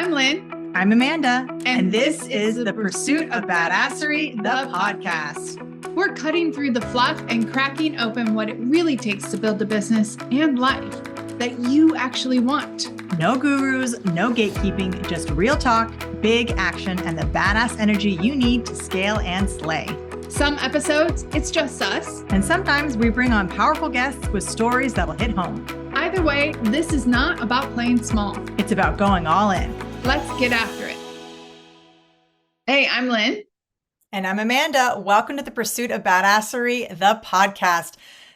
I'm Lynn. I'm Amanda. And this is The Pursuit of Badassery, the podcast. We're cutting through the fluff and cracking open what it really takes to build a business and life that you actually want. No gurus, no gatekeeping, just real talk, big action, and the badass energy you need to scale and slay. Some episodes, it's just us. And sometimes we bring on powerful guests with stories that'll hit home. Either way, this is not about playing small. It's about going all in. Let's get after it. Hey, I'm Lynn. And I'm Amanda. Welcome to The Pursuit of Badassery, the podcast.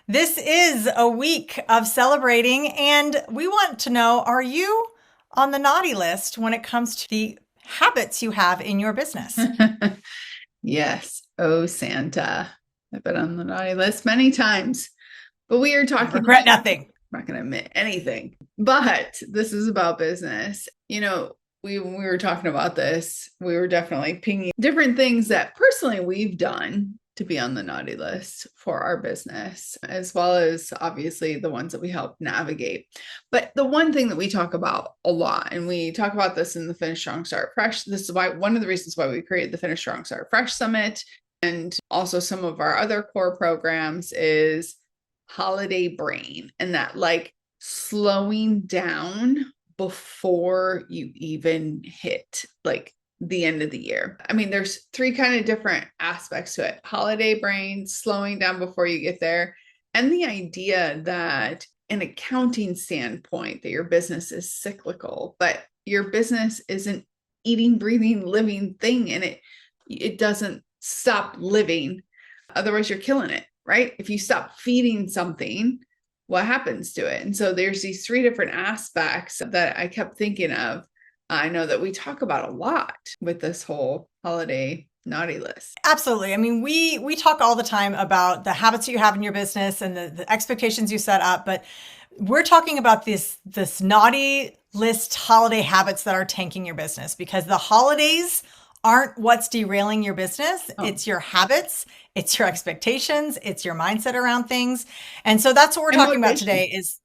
This is a week of celebrating, and we want to know, are you on the naughty list when it comes to the habits you have in your business? Yes. Oh, Santa. I've been on the naughty list many times, but we are talking. Regret nothing. I'm not going to admit anything, but this is about business. You know, when we were talking about this, we were definitely pinging different things that personally we've done to be on the naughty list for our business, as well as obviously the ones that we help navigate. But the one thing that we talk about a lot, and we talk about this in the Finish Strong Start Fresh, this is why one of the reasons why we created the Finish Strong Start Fresh Summit, and also some of our other core programs, is holiday brain, and that like slowing down before you even hit like the end of the year. I mean, there's three kind of different aspects to it: holiday brain, slowing down before you get there, and the idea that an accounting standpoint that your business is cyclical, but your business is an eating, breathing, living thing, and it doesn't stop living. Otherwise you're killing it, right? If you stop feeding something, what happens to it? And so there's these three different aspects that I kept thinking of. I know that we talk about a lot with this whole holiday naughty list. Absolutely. I mean, we talk all the time about the habits you have in your business and the expectations you set up, but we're talking about this naughty list holiday habits that are tanking your business, because the holidays aren't what's derailing your business. Oh. It's your habits, it's your expectations, it's your mindset around things. And so that's what we're talking about today is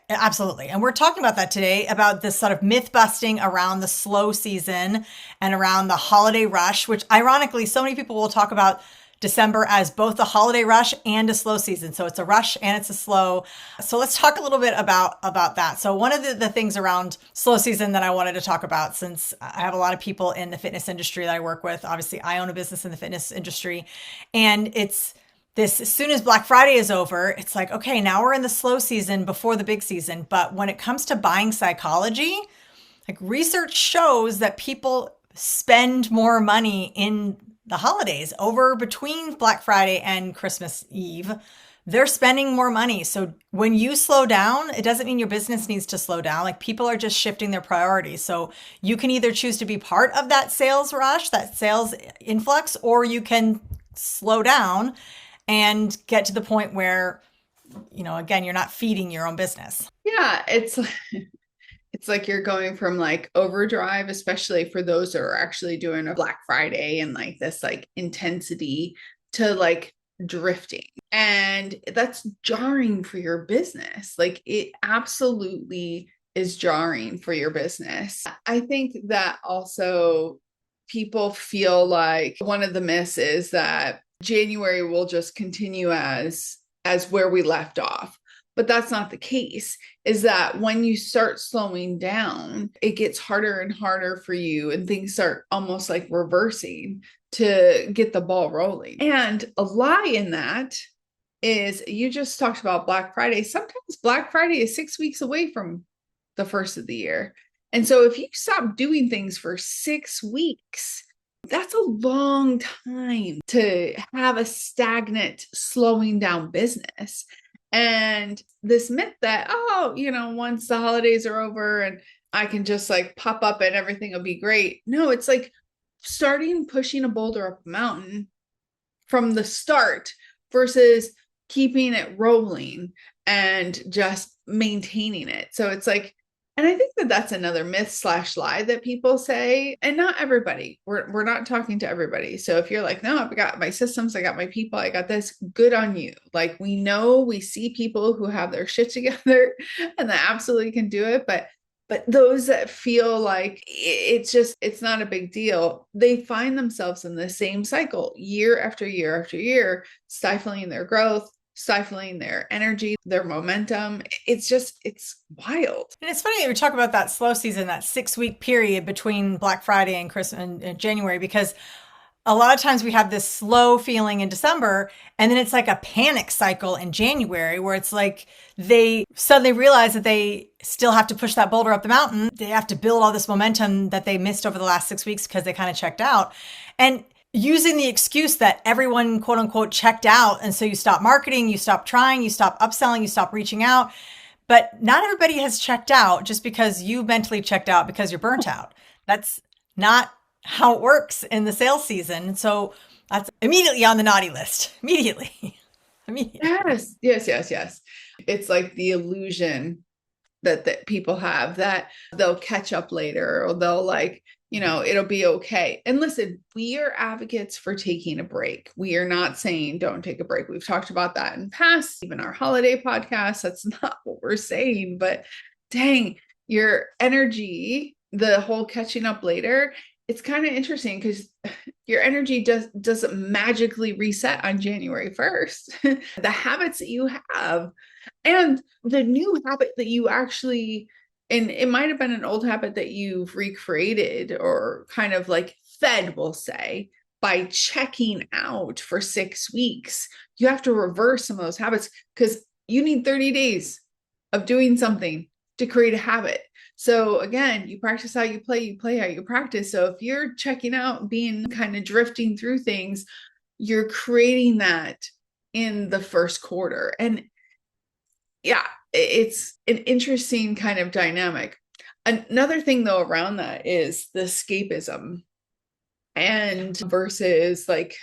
absolutely. And we're talking about that today, about this sort of myth busting around the slow season and around the holiday rush, which ironically, so many people will talk about December as both a holiday rush and a slow season. So it's a rush and it's a slow. So let's talk a little bit about that. So one of the things around slow season that I wanted to talk about, since I have a lot of people in the fitness industry that I work with, obviously I own a business in the fitness industry, and it's this, as soon as Black Friday is over, it's like, okay, now we're in the slow season before the big season. But when it comes to buying psychology, like research shows that people spend more money in the holidays, over between Black Friday and Christmas Eve. They're spending more money. So when you slow down, it doesn't mean your business needs to slow down. Like, people are just shifting their priorities. So you can either choose to be part of that sales rush, that sales influx, or you can slow down and get to the point where, you know, again, you're not feeding your own business. Yeah, it's like you're going from like overdrive, especially for those that are actually doing a Black Friday and like this like intensity, to like drifting. And that's jarring for your business. Like, it absolutely is jarring for your business. I think that also people feel like one of the myths is that January will just continue as where we left off. But that's not the case. Is that when you start slowing down, it gets harder and harder for you, and things start almost like reversing to get the ball rolling. And a lie in that is, you just talked about Black Friday. Sometimes Black Friday is 6 weeks away from the first of the year. And so if you stop doing things for 6 weeks, that's a long time to have a stagnant, slowing down business. And this myth that, oh, you know, once the holidays are over and I can just like pop up and everything will be great. No, it's like starting pushing a boulder up a mountain from the start versus keeping it rolling and just maintaining it. So it's like, and I think that that's another myth/lie that people say, and not everybody. We're not talking to everybody. So if you're like, no, I've got my systems, I got my people, I got this, good on you. Like, we see people who have their shit together and that absolutely can do it. But But those that feel like it's not a big deal, they find themselves in the same cycle year after year after year, stifling their growth, stifling their energy, their momentum. It's wild. And it's funny that we talk about that slow season, that 6 week period between Black Friday and Christmas and January, because a lot of times we have this slow feeling in December, and then it's like a panic cycle in January where it's like they suddenly realize that they still have to push that boulder up the mountain. They have to build all this momentum that they missed over the last 6 weeks because they kind of checked out. And using the excuse that everyone, quote unquote, checked out. And so you stop marketing, you stop trying, you stop upselling, you stop reaching out. But not everybody has checked out just because you mentally checked out because you're burnt out. That's not how it works in the sales season. So that's immediately on the naughty list. Immediately. Yes. It's like the illusion that people have that they'll catch up later, or they'll it'll be okay. And listen, we are advocates for taking a break. We are not saying don't take a break. We've talked about that in past, even our holiday podcast. That's not what we're saying, but dang, your energy, the whole catching up later, it's kind of interesting because your energy doesn't magically reset on January 1st. The habits that you have and the new habit that you actually, and it might have been an old habit that you've recreated or kind of like fed, we'll say, by checking out for 6 weeks. You have to reverse some of those habits because you need 30 days of doing something to create a habit. So again, you practice how you play how you practice. So if you're checking out, being kind of drifting through things, you're creating that in the first quarter. And yeah, it's an interesting kind of dynamic. Another thing though around that is the escapism and versus like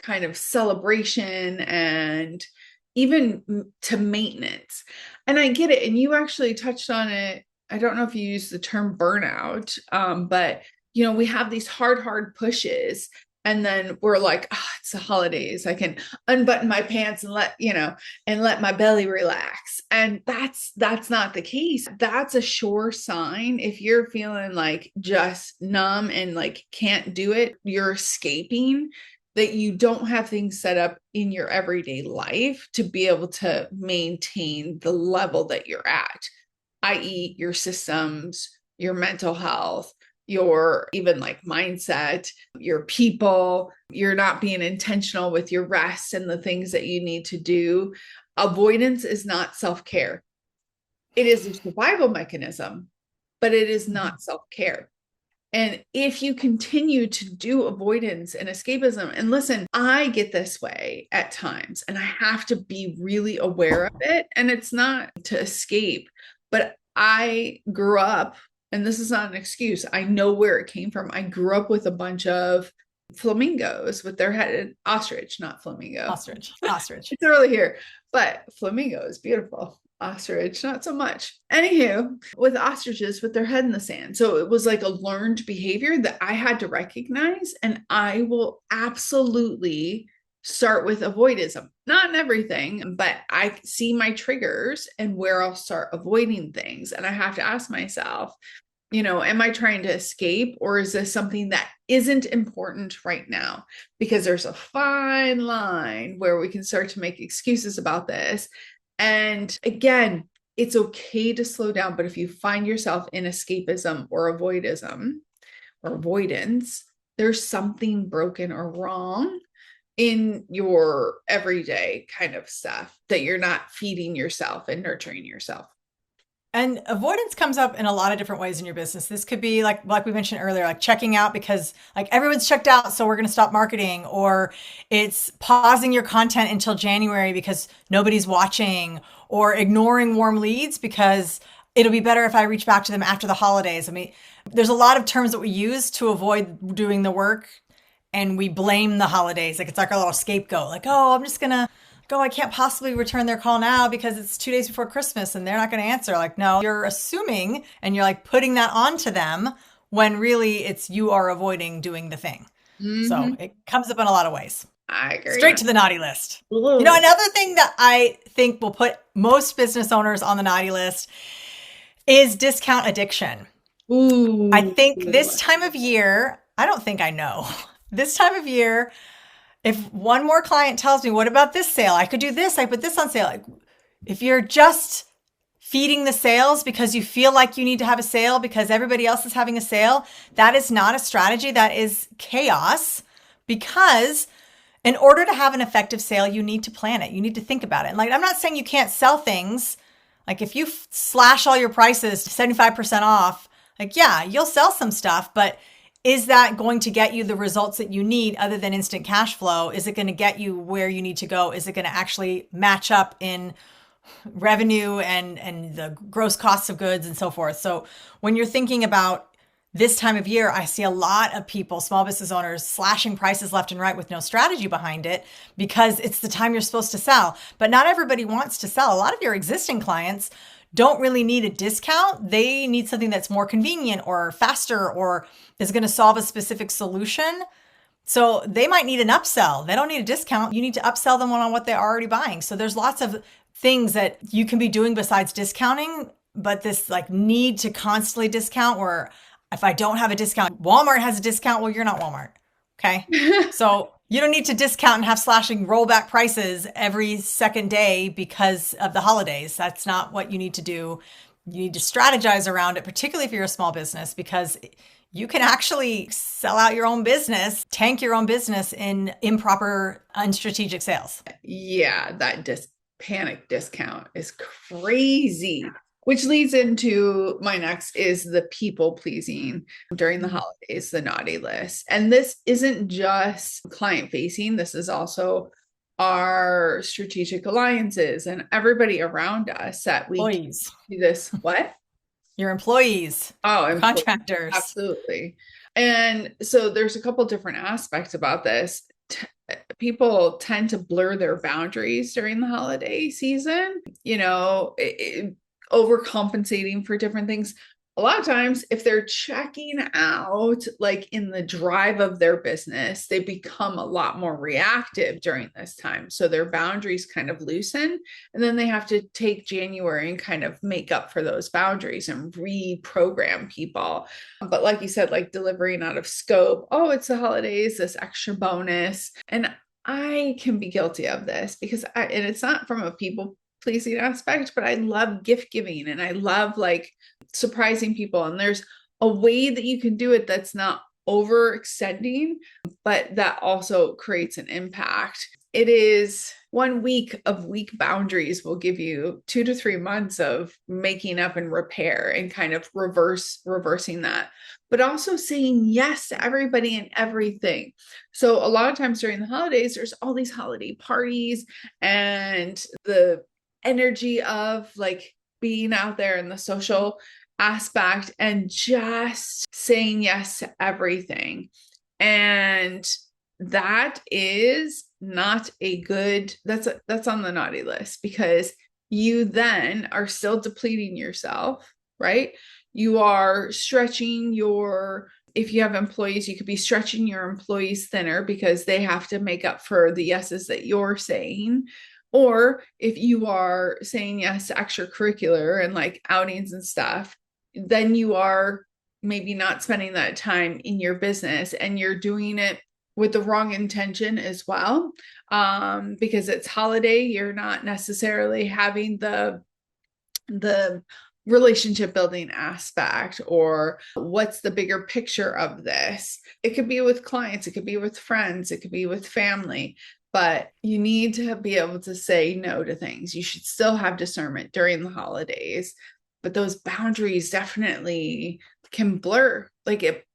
kind of celebration and even to maintenance. And I get it. And you actually touched on it. I don't know if you use the term burnout, but we have these hard pushes, and then we're like, oh, it's the holidays. I can unbutton my pants and let my belly relax. And that's not the case. That's a sure sign. If you're feeling like just numb and like can't do it, you're escaping, that you don't have things set up in your everyday life to be able to maintain the level that you're at, i.e. your systems, your mental health, your even like mindset, your people. You're not being intentional with your rest and the things that you need to do. Avoidance is not self-care. It is a survival mechanism, but it is not self-care. And if you continue to do avoidance and escapism, and listen, I get this way at times, and I have to be really aware of it. And it's not to escape, but I grew up, and this is not an excuse, I know where it came from. I grew up with a bunch of flamingos with their head, ostrich, not flamingo. Ostrich. It's early here, but flamingo is beautiful. Ostrich, not so much. Anywho, with ostriches with their head in the sand. So it was like a learned behavior that I had to recognize, and I will absolutely start with avoidism. Not in everything, but I see my triggers and where I'll start avoiding things. And I have to ask myself, am I trying to escape, or is this something that isn't important right now? Because there's a fine line where we can start to make excuses about this. And again, it's okay to slow down, but if you find yourself in escapism or avoidism or avoidance, there's something broken or wrong in your everyday kind of stuff that you're not feeding yourself and nurturing yourself. And avoidance comes up in a lot of different ways in your business. This could be like we mentioned earlier, like checking out because like everyone's checked out, so we're going to stop marketing, or it's pausing your content until January because nobody's watching, or ignoring warm leads because it'll be better if I reach back to them after the holidays. I mean, there's a lot of terms that we use to avoid doing the work, and we blame the holidays. Like it's like our little scapegoat. Like, oh, I'm just going to go, I can't possibly return their call now because it's 2 days before Christmas and they're not going to answer. Like, no, you're assuming and you're like putting that onto them when really it's you are avoiding doing the thing. Mm-hmm. So it comes up in a lot of ways. I agree. Straight to the naughty list. Ooh. Another thing that I think will put most business owners on the naughty list, is discount addiction. I Ooh. think this time of year, I don't think I know. This time of year, if one more client tells me, what about this sale? I could do this. I put this on sale. Like, if you're just feeding the sales because you feel like you need to have a sale because everybody else is having a sale, that is not a strategy. That is chaos, because in order to have an effective sale, you need to plan it. You need to think about it. And like, I'm not saying you can't sell things. Like if you slash all your prices to 75% off, like, yeah, you'll sell some stuff, but is that going to get you the results that you need other than instant cash flow? Is it going to get you where you need to go? Is it going to actually match up in revenue and the gross costs of goods and so forth? So when you're thinking about this time of year, I see a lot of people, small business owners, slashing prices left and right with no strategy behind it because it's the time you're supposed to sell. But not everybody wants to sell. A lot of your existing clients don't really need a discount. They need something that's more convenient or faster or is going to solve a specific solution. So they might need an upsell. They don't need a discount. You need to upsell them on what they're already buying. So there's lots of things that you can be doing besides discounting, but this like need to constantly discount, where if I don't have a discount, Walmart has a discount. Well, you're not Walmart. Okay. So you don't need to discount and have slashing rollback prices every second day because of the holidays. That's not what you need to do. You need to strategize around it, particularly if you're a small business, because you can actually sell out your own business, tank your own business in improper, unstrategic sales. Yeah, that panic discount is crazy. Which leads into my next is the people pleasing during the holidays, the naughty list. And this isn't just client facing, this is also our strategic alliances and everybody around us that we Employees. do this. What? Your employees. Oh, Contractors. absolutely. And so there's a couple different aspects about this. People tend to blur their boundaries during the holiday season, overcompensating for different things. A lot of times, if they're checking out, like in the drive of their business, they become a lot more reactive during this time. So their boundaries kind of loosen. And then they have to take January and kind of make up for those boundaries and reprogram people. But like you said, like delivering out of scope. Oh, it's the holidays, this extra bonus. And I can be guilty of this because and it's not from a people pleasing aspect, but I love gift giving and I love like surprising people. And there's a way that you can do it that's not overextending, but that also creates an impact. It is 1 week of weak boundaries will give you 2 to 3 months of making up and repair and kind of reversing that, but also saying yes to everybody and everything. So a lot of times during the holidays, there's all these holiday parties and the energy of like being out there in the social aspect and just saying yes to everything. And that is not a good, that's on the naughty list, because you then are still depleting yourself, right? You are stretching if you have employees, you could be stretching your employees thinner because they have to make up for the yeses that you're saying. Or if you are saying yes to extracurricular and like outings and stuff, then you are maybe not spending that time in your business and you're doing it with the wrong intention as well. Because it's holiday, you're not necessarily having the relationship building aspect, or what's the bigger picture of this. It could be with clients, it could be with friends, it could be with family. But you need to be able to say no to things. You should still have discernment during the holidays, but those boundaries definitely can blur. Like it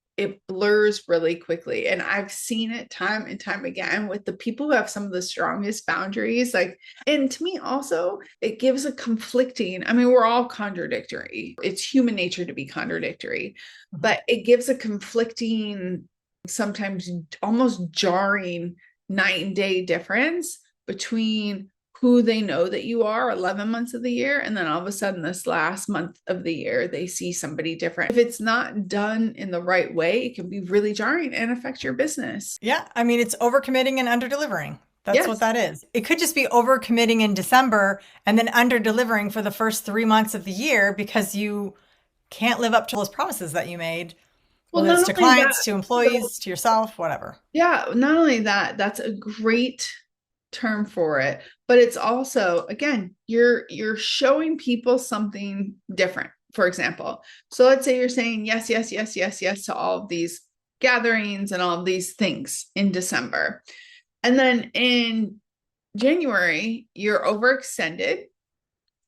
blurs really quickly. And I've seen it time and time again with the people who have some of the strongest boundaries. Like, and to me also, it gives a conflicting, I mean, we're all contradictory. It's human nature to be contradictory, but it gives a conflicting, sometimes almost jarring night and day difference between who they know that you are 11 months of the year, and then all of a sudden this last month of the year they see somebody different. If it's not done in the right way, it can be really jarring and affect your business. Yeah, I mean, it's overcommitting and underdelivering. That's what Yes. that is. It could just be overcommitting in December and then under delivering for the first 3 months of the year because you can't live up to those promises that you made, Well, whether it's not to only that, clients, to so employees, to yourself, whatever. yeah, not only that, that's a great term for it, but it's also, again, you're showing people something different. For example, so let's say you're saying yes, yes, yes, yes, yes to all of these gatherings and all of these things in December. And then in January, you're overextended,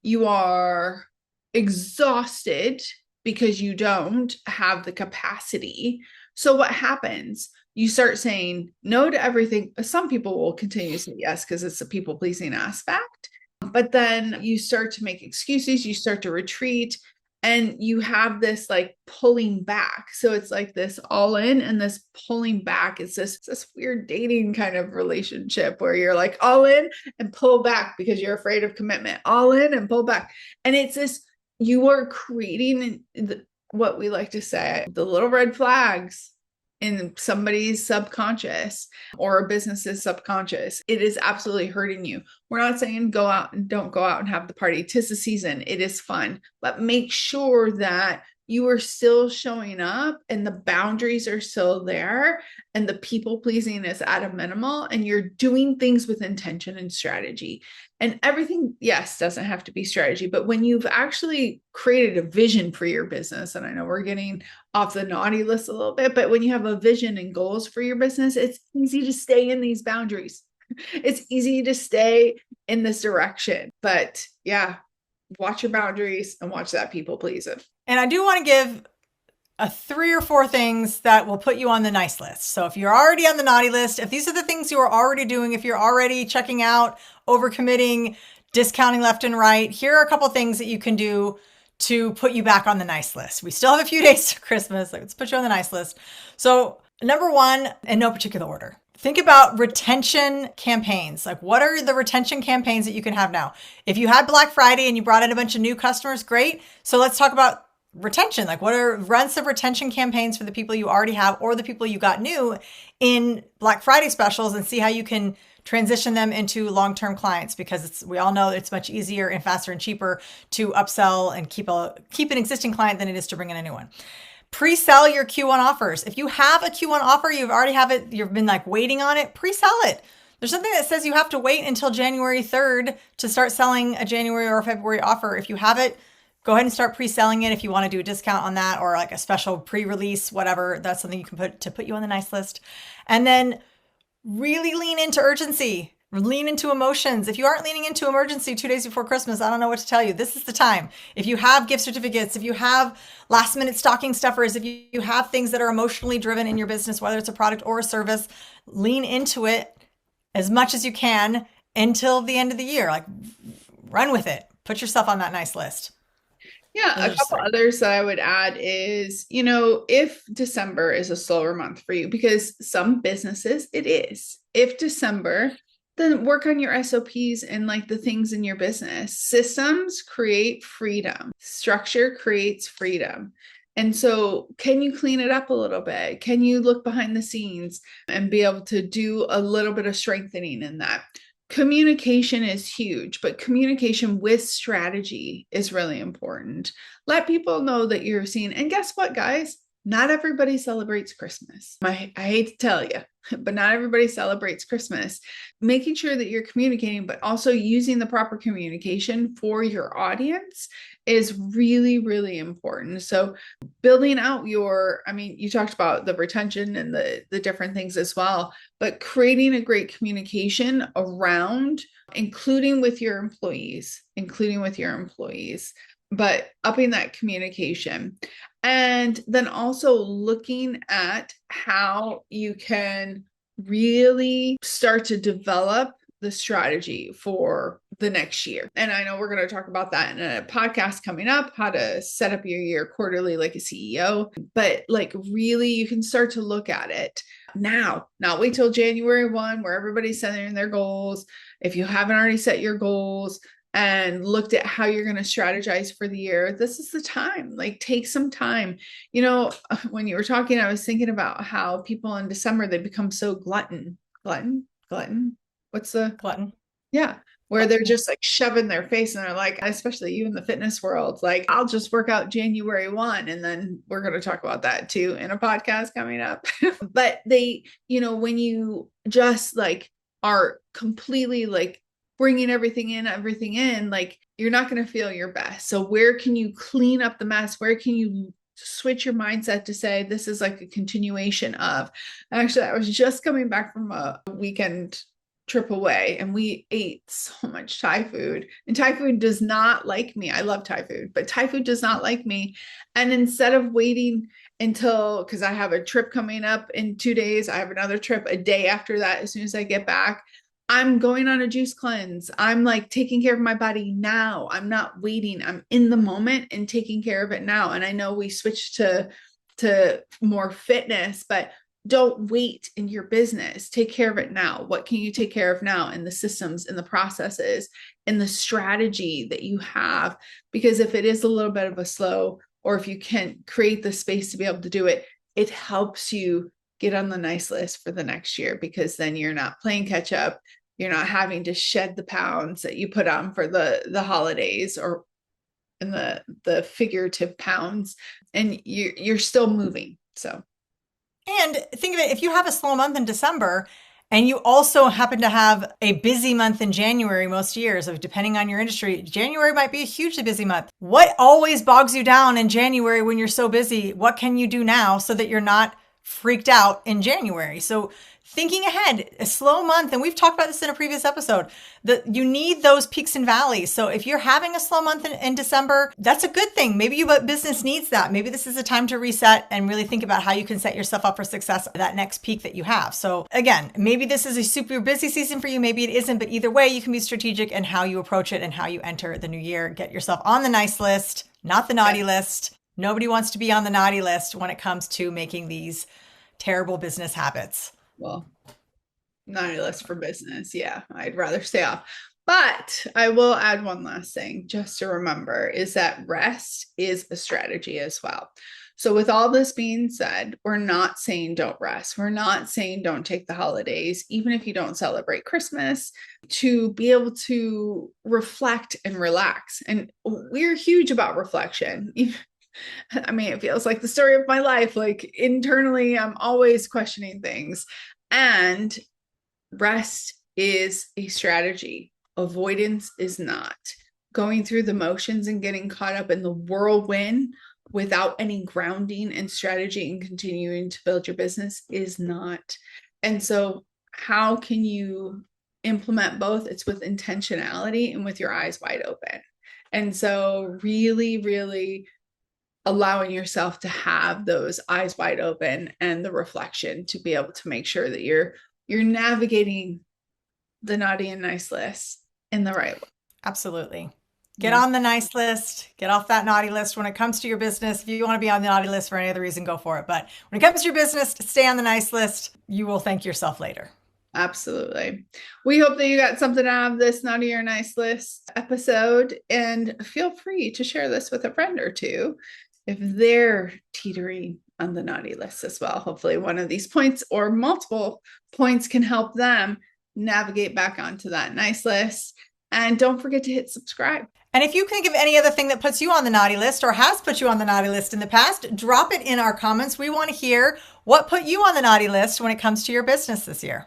you are exhausted because you don't have the capacity. So what happens? You start saying no to everything. Some people will continue to say yes because it's a people pleasing aspect. But then you start to make excuses, you start to retreat, and you have this like pulling back. So it's like this all in and this pulling back. It's this weird dating kind of relationship where you're like all in and pull back because you're afraid of commitment, all in and pull back. And it's this, you are creating what we like to say, the little red flags in somebody's subconscious or a business's subconscious. It is absolutely hurting you. We're not saying go out and don't go out and have the party. 'Tis the season. It is fun, but make sure that you are still showing up and the boundaries are still there and the people pleasing is at a minimal and you're doing things with intention and strategy. And everything, yes, doesn't have to be strategy, but when you've actually created a vision for your business, and I know we're getting off the naughty list a little bit, but when you have a vision and goals for your business, it's easy to stay in these boundaries. It's easy to stay in this direction. But yeah, watch your boundaries and watch that people please it. And I do want to give a 3 or 4 things that will put you on the nice list. So if you're already on the naughty list, if these are the things you are already doing, if you're already checking out, overcommitting, discounting left and right, here are a couple things that you can do to put you back on the nice list. We still have a few days to Christmas. Let's put you on the nice list. So number one, in no particular order, think about retention campaigns. Like, what are the retention campaigns that you can have now? If you had Black Friday and you brought in a bunch of new customers, great. So let's talk about retention. Like, what are run some retention campaigns for the people you already have or the people you got new in Black Friday specials and see how you can transition them into long-term clients, because we all know it's much easier and faster and cheaper to upsell and keep an existing client than it is to bring in a new one. Pre-sell your Q1 offers. If you have a Q1 offer, you've already have it, you've been like waiting on it, pre-sell it. There's something that says you have to wait until January 3rd to start selling a January or February offer. If you have it, go ahead and start pre-selling it. If you want to do a discount on that or like a special pre-release, whatever, that's something you can put you on the nice list. And then really lean into urgency. Lean into emotions. If you aren't leaning into emergency 2 days before Christmas, I don't know what to tell you. This is the time. If you have gift certificates, if you have last minute stocking stuffers, if you have things that are emotionally driven in your business, whether it's a product or a service, lean into it as much as you can until the end of the year. Like, run with it. Put yourself on that nice list. Yeah, a couple others that I would add is, if December is a slower month for you, because some businesses it is. If December, then work on your SOPs and like the things in your business. Systems create freedom. Structure creates freedom. And so can you clean it up a little bit? Can you look behind the scenes and be able to do a little bit of strengthening in that? Communication is huge, but communication with strategy is really important. Let people know that you're seeing, and guess what, guys? Not everybody celebrates Christmas. I hate to tell you, but not everybody celebrates Christmas. Making sure that you're communicating, but also using the proper communication for your audience is really, really important. So building out you talked about the retention and the different things as well, but creating a great communication around, including with your employees, but upping that communication. And then also looking at how you can really start to develop the strategy for the next year. And I know we're going to talk about that in a podcast coming up, how to set up your year quarterly like a CEO. But like really, you can start to look at it now, not wait till January 1 where everybody's setting their goals. If you haven't already set your goals and looked at how you're going to strategize for the year, this is the time. Like, take some time. When you were talking, I was thinking about how people in December, they become so glutton. what's the Glutton. yeah, where they're just like shoving their face and they're like, especially you in the fitness world, like I'll just work out January 1. And then we're going to talk about that too in a podcast coming up. But they, when you just like are completely like bringing everything in, like you're not going to feel your best. So where can you clean up the mess? Where can you switch your mindset to say, this is like a continuation of, actually, I was just coming back from a weekend trip away and we ate so much Thai food, and Thai food does not like me. I love Thai food, but Thai food does not like me. And instead of waiting until, because I have a trip coming up in 2 days, I have another trip a day after that. As soon as I get back, I'm going on a juice cleanse. I'm like taking care of my body now. I'm not waiting. I'm in the moment and taking care of it now. And I know we switched to more fitness, but don't wait in your business. Take care of it now. What can you take care of now in the systems, in the processes, in the strategy that you have? Because if it is a little bit of a slow, or if you can't create the space to be able to do it, it helps you get on the nice list for the next year, because then you're not playing catch up. You're not having to shed the pounds that you put on for the holidays, or in the figurative pounds, and you're still moving. So. And think of it, if you have a slow month in December and you also happen to have a busy month in January, most years, of depending on your industry, January might be a hugely busy month. What always bogs you down in January when you're so busy? What can you do now so that you're not freaked out in January? So thinking ahead, a slow month, and we've talked about this in a previous episode, that you need those peaks and valleys. So if you're having a slow month in December, that's a good thing. Maybe your business needs that. Maybe this is a time to reset and really think about how you can set yourself up for success at that next peak that you have. So again, maybe this is a super busy season for you. Maybe it isn't, but either way, you can be strategic in how you approach it and how you enter the new year. Get yourself on the nice list, not the naughty list. Nobody wants to be on the naughty list when it comes to making these terrible business habits. Well, naughty list for business. Yeah, I'd rather stay off. But I will add one last thing just to remember, is that rest is a strategy as well. So with all this being said, we're not saying don't rest. We're not saying don't take the holidays, even if you don't celebrate Christmas, to be able to reflect and relax. And we're huge about reflection. I mean, it feels like the story of my life. Like internally, I'm always questioning things. And rest is a strategy. Avoidance is not. Going through the motions and getting caught up in the whirlwind without any grounding and strategy and continuing to build your business is not. And so how can you implement both? It's with intentionality and with your eyes wide open. And so really, really allowing yourself to have those eyes wide open and the reflection to be able to make sure that you're navigating the naughty and nice list in the right way. Absolutely. Get on the nice list, get off that naughty list when it comes to your business. If you want to be on the naughty list for any other reason, go for it. But when it comes to your business, stay on the nice list. You will thank yourself later. Absolutely. We hope that you got something out of this naughty or nice list episode, and feel free to share this with a friend or two if they're teetering on the naughty list as well. Hopefully one of these points or multiple points can help them navigate back onto that nice list. And don't forget to hit subscribe. And if you think of any other thing that puts you on the naughty list or has put you on the naughty list in the past, drop it in our comments. We want to hear what put you on the naughty list when it comes to your business this year.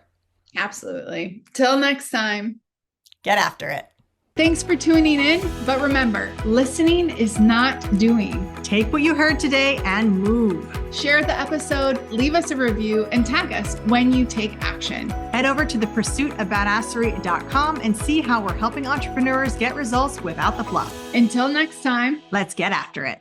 Absolutely. Till next time. Get after it. Thanks for tuning in. But remember, listening is not doing. Take what you heard today and move. Share the episode, leave us a review, and tag us when you take action. Head over to thepursuitofbadassery.com and see how we're helping entrepreneurs get results without the fluff. Until next time, let's get after it.